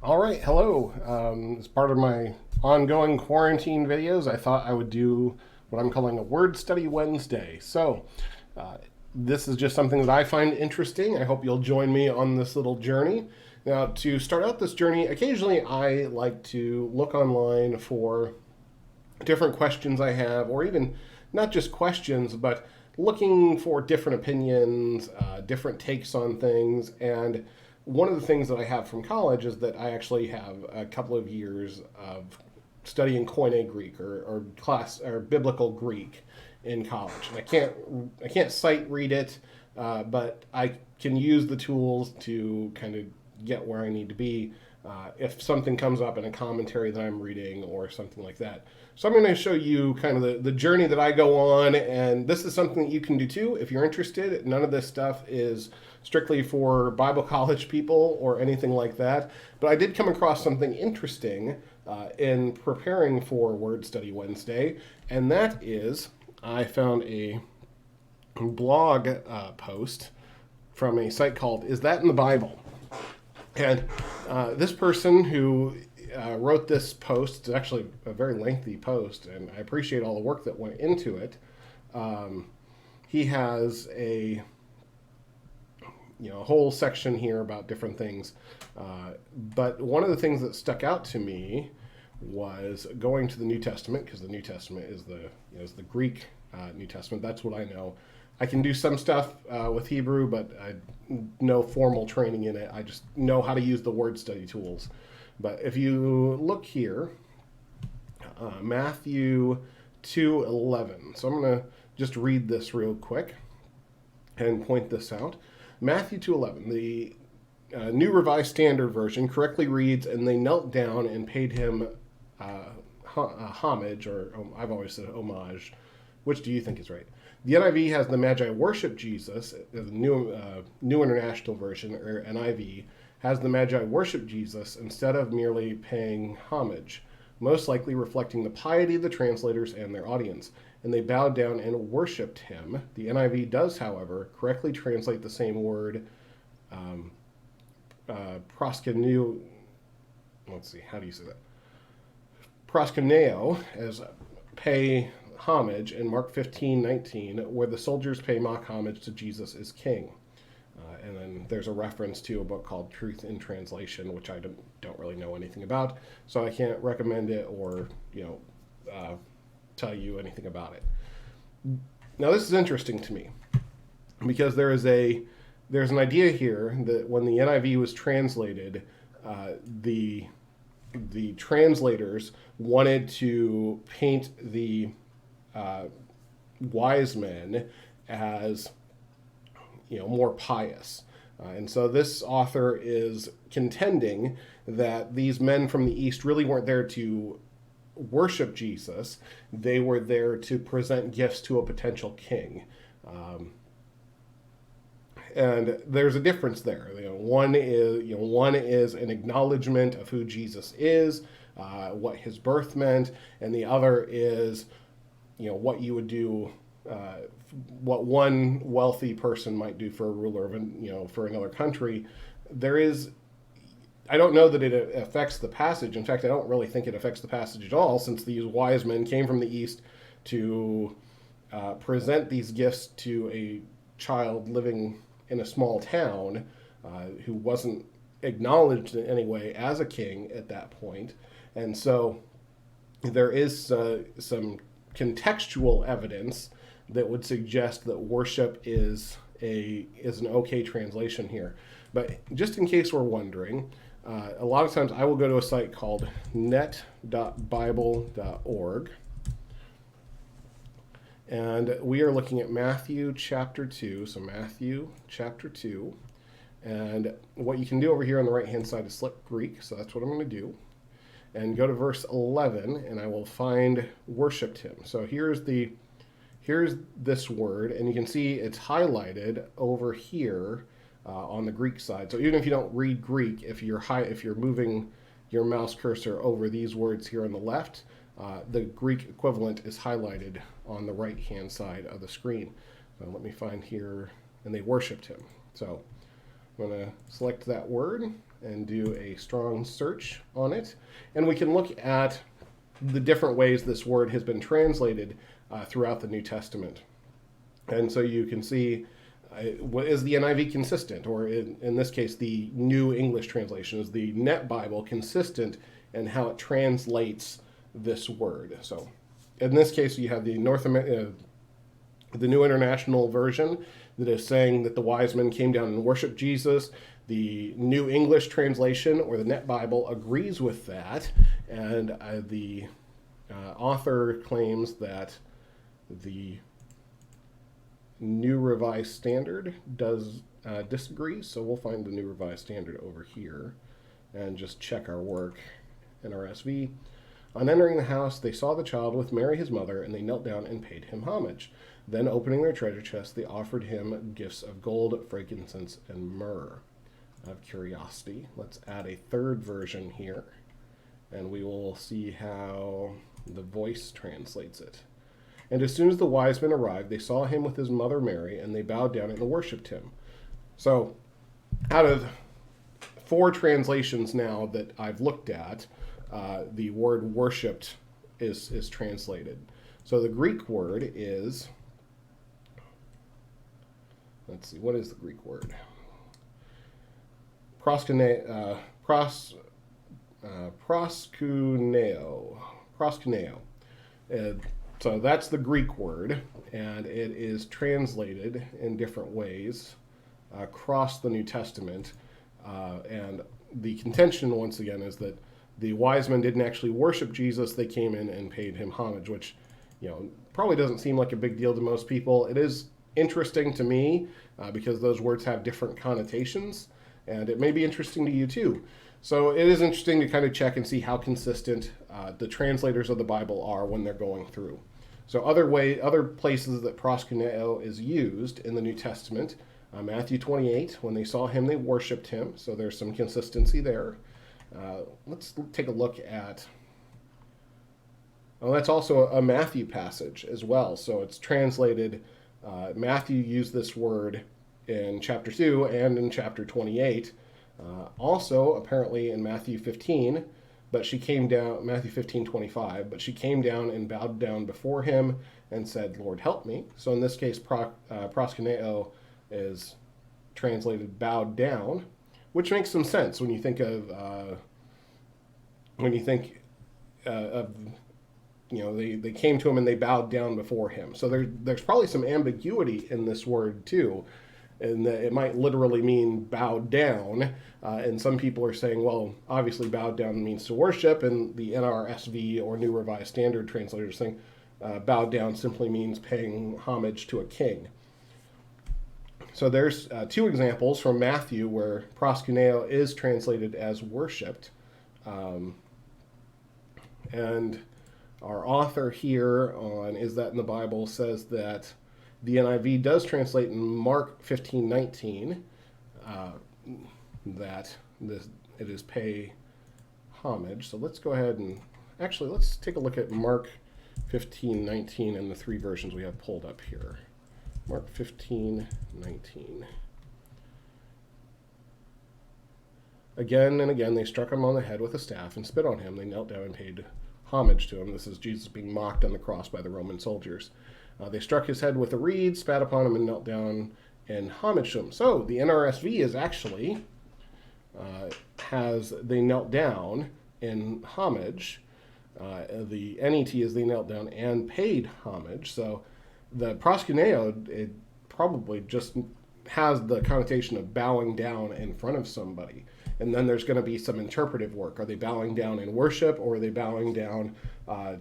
All right, hello. As part of my ongoing quarantine videos, I thought I would do what I'm calling a Word Study Wednesday. Uh, this is just something that I find interesting. I hope you'll join me on this little journey. Now, to start out this journey, occasionally I like to look online for different questions I have, or even not just questions, but looking for different opinions, different takes on things. And one of the things that I have from college is that I actually have a couple of years of studying Koine Greek or class or biblical Greek in college, and I can't sight read it, but I can use the tools to kind of get where I need to be if something comes up in a commentary that I'm reading or something like that. So I'm going to show you kind of the journey that I go on, and this is something that you can do too if you're interested. None of this stuff is strictly for Bible college people or anything like that, but I did come across something interesting in preparing for Word Study Wednesday, and that is I found a blog post from a site called Is That in the Bible? And this person who wrote this post, it's actually a very lengthy post, and I appreciate all the work that went into it. Um, he has a whole section here about different things, but one of the things that stuck out to me was going to the New Testament, because the New Testament is the Greek New Testament. That's what I know. I can do some stuff with Hebrew, but I no formal training in it. I just know how to use the word study tools. But if you look here, Matthew 2:11. So I'm going to just read this real quick and point this out. Matthew 2:11. The New Revised Standard Version correctly reads, "And they knelt down and paid him homage," or I've always said homage. Which do you think is right? The NIV has the Magi worship Jesus. The New International Version, or NIV, has the Magi worship Jesus instead of merely paying homage, most likely reflecting the piety of the translators and their audience. And they bowed down and worshipped him. The NIV does, however, correctly translate the same word, proskuneo. Let's see, how do you say that? Proskuneo, as pay homage in Mark 15:19, where the soldiers pay mock homage to Jesus as king. And then there's a reference to a book called Truth in Translation, which I don't really know anything about, so I can't recommend it or tell you anything about it. Now this is interesting to me because there's an idea here that when the NIV was translated, the translators wanted to paint the wise men as more pious. And so this author is contending that these men from the East really weren't there to worship Jesus. They were there to present gifts to a potential king. And there's a difference there. One is an acknowledgement of who Jesus is, what his birth meant, and the other is what you would do, what one wealthy person might do for a ruler of for another country. I don't know that it affects the passage. In fact, I don't really think it affects the passage at all, since these wise men came from the east to present these gifts to a child living in a small town who wasn't acknowledged in any way as a king at that point. And so there is some contextual evidence that would suggest that worship is an okay translation here. But just in case we're wondering, a lot of times I will go to a site called net.bible.org, and we are looking at Matthew chapter 2. So Matthew chapter 2. And what you can do over here on the right-hand side is select Greek. So that's what I'm going to do. And go to verse 11, and I will find worshipped him. So here's this word, and you can see it's highlighted over here on the Greek side. So even if you don't read Greek, if you're moving your mouse cursor over these words here on the left, the Greek equivalent is highlighted on the right-hand side of the screen. So let me find here, and they worshipped him. So I'm going to select that word and do a strong search on it. And we can look at the different ways this word has been translated throughout the New Testament. And so you can see, is the NIV consistent? Or in this case, the New English Translation, is the Net Bible consistent in how it translates this word? So in this case, you have the New International Version that is saying that the wise men came down and worshiped Jesus. The New English Translation, or the Net Bible, agrees with that, and the author claims that the New Revised Standard does disagree. So we'll find the New Revised Standard over here and just check our work. NRSV. On entering the house, they saw the child with Mary his mother, and they knelt down and paid him homage. Then, opening their treasure chest, they offered him gifts of gold, frankincense, and myrrh. Out of curiosity, let's add a third version here, and we will see how the Voice translates it. And as soon as the wise men arrived, they saw him with his mother Mary, and they bowed down and worshipped him. So, out of 4 translations now that I've looked at, the word worshipped is translated. So the Greek word is, let's see, what is the Greek word? Proskuneo. So that's the Greek word, and it is translated in different ways across the New Testament. And the contention, once again, is that the wise men didn't actually worship Jesus. They came in and paid him homage, which, probably doesn't seem like a big deal to most people. It is interesting to me because those words have different connotations, and it may be interesting to you too. So it is interesting to kind of check and see how consistent the translators of the Bible are when they're going through. So other places that proskuneo is used in the New Testament, Matthew 28, when they saw him, they worshipped him. So there's some consistency there. Let's take a look at, that's also a Matthew passage as well. So it's translated, Matthew used this word in chapter 2 and in chapter 28. Also, apparently in Matthew 15, but she came down, Matthew 15:25, but she came down and bowed down before him and said, Lord, help me. So in this case, proskuneo is translated bowed down, which makes some sense when you think of they came to him and they bowed down before him. So there's probably some ambiguity in this word too, and that it might literally mean bowed down. And some people are saying, well, obviously bowed down means to worship, and the NRSV or New Revised Standard translators think bowed down simply means paying homage to a king. So there's 2 examples from Matthew where proskuneo is translated as worshipped. And our author here on Is That in the Bible says that the NIV does translate in Mark 15:19 that it is pay homage. So let's go ahead and actually let's take a look at Mark 15:19 and the 3 versions we have pulled up here. Mark 15:19. Again and again they struck him on the head with a staff and spit on him. They knelt down and paid homage to him. This is Jesus being mocked on the cross by the Roman soldiers. They struck his head with a reed, spat upon him, and knelt down and homage to him. So the NRSV is actually they knelt down in homage. The NET is they knelt down and paid homage. So the proskuneo, it probably just has the connotation of bowing down in front of somebody. And then there's going to be some interpretive work. Are they bowing down in worship, or are they bowing down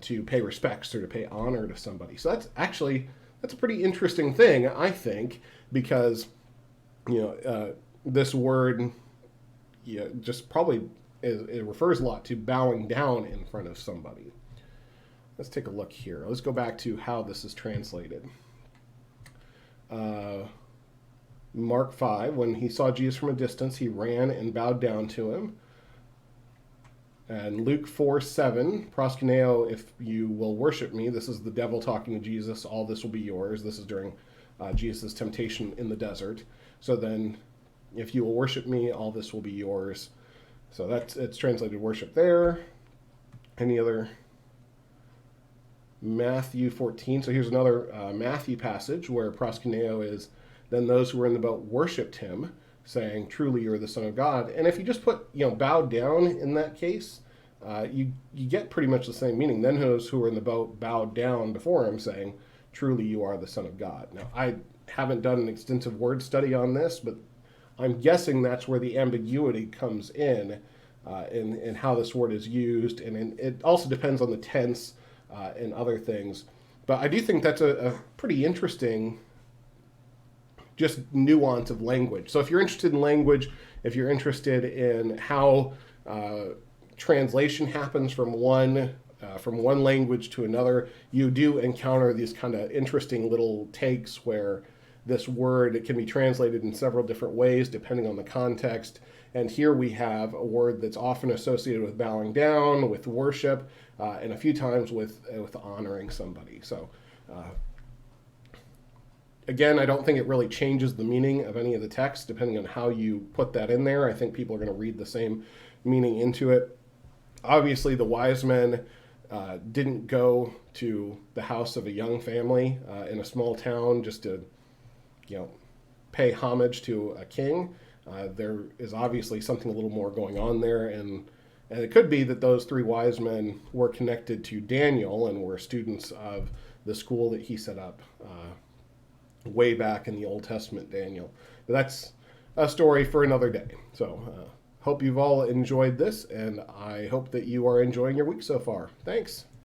to pay respects or to pay honor to somebody? So that's a pretty interesting thing, I think, because this word just probably it refers a lot to bowing down in front of somebody. Let's take a look here. Let's go back to how this is translated. Mark 5, when he saw Jesus from a distance, he ran and bowed down to him. And Luke 4:7, proskuneo, if you will worship me, this is the devil talking to Jesus, all this will be yours. This is during Jesus' temptation in the desert. So then If you will worship me, all this will be yours. So it's translated worship there. Any other? Matthew 14. So here's another Matthew passage where proskuneo is, then those who were in the boat worshipped him, saying, truly you are the Son of God. And if you just put, bowed down in that case, you get pretty much the same meaning. Then those who were in the boat bowed down before him, saying, truly you are the Son of God. Now, I haven't done an extensive word study on this, but I'm guessing that's where the ambiguity comes in how this word is used. And it also depends on the tense and other things. But I do think that's a pretty interesting just nuance of language. So if you're interested in language, if you're interested in how translation happens from one language to another, you do encounter these kind of interesting little takes where this word can be translated in several different ways depending on the context. And here we have a word that's often associated with bowing down, with worship, and a few times with honoring somebody. So again, I don't think it really changes the meaning of any of the text depending on how you put that in there. I think people are going to read the same meaning into it. Obviously, the wise men didn't go to the house of a young family in a small town just to, pay homage to a king. There is obviously something a little more going on there, and it could be that those three wise men were connected to Daniel and were students of the school that he set up way back in the Old Testament, Daniel. But that's a story for another day. So hope you've all enjoyed this, and I hope that you are enjoying your week so far. Thanks.